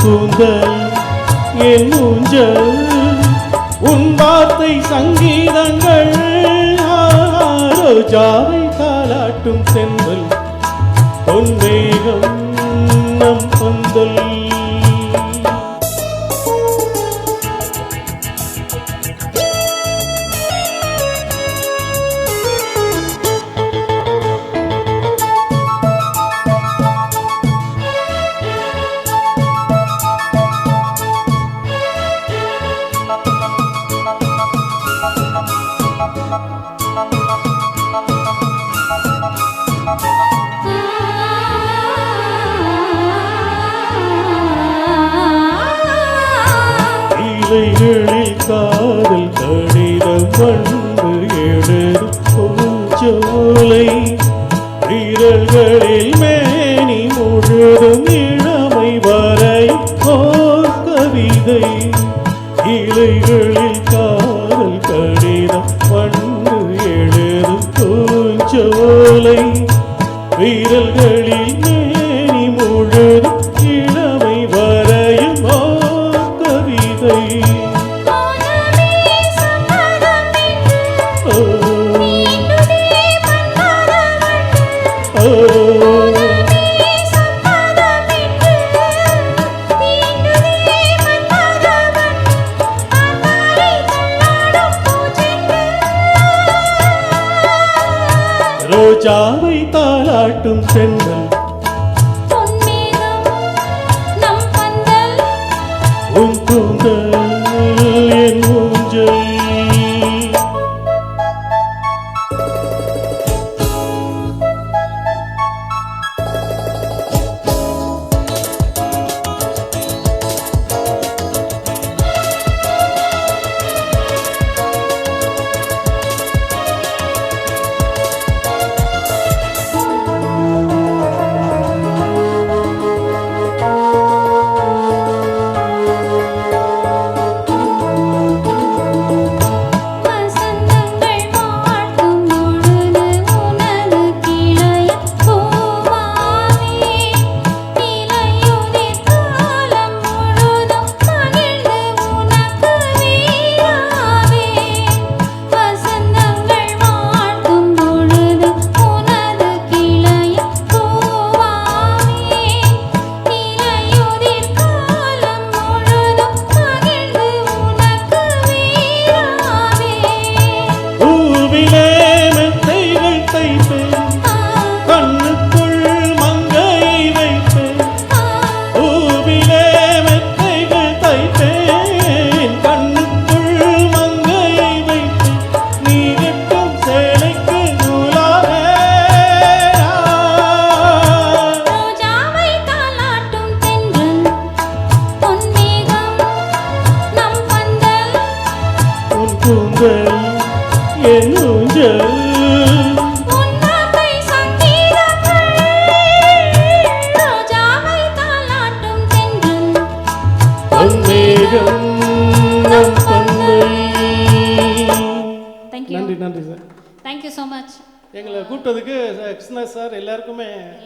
கூந்தல் என் ஊஞ்சல் உன் வார்த்தை சங்கீதங்கள் ரோஜாவை தாலாட்டும் செந்தல் பொன்மேகம் நம் பந்தல் இலைகளில் காதல் கடிதம் வந்து எழுதும் பூஞ்சோலை விரல்களில் மேனி முழுதும் இளமை வரை ஓர் கவிதை இலைகளில் காதல் கடிதம் வந்து எழுதும் பூஞ்சோலை விரல்களில் மேனி முழுதும் இளமை வரையும் ஓர் கவிதை ரோஜாவை தாலாட்டும் செந்தல் உன் கூந்தல் என் ஊஞ்சல் என் ஊஞ்சல் பொன்மேகம் நம் பந்தல். நன்றி நன்றி சார். Thank you so much. எங்களை கூப்பிட்டதுக்கு கிருஷ்ணா சார் எல்லாருக்குமே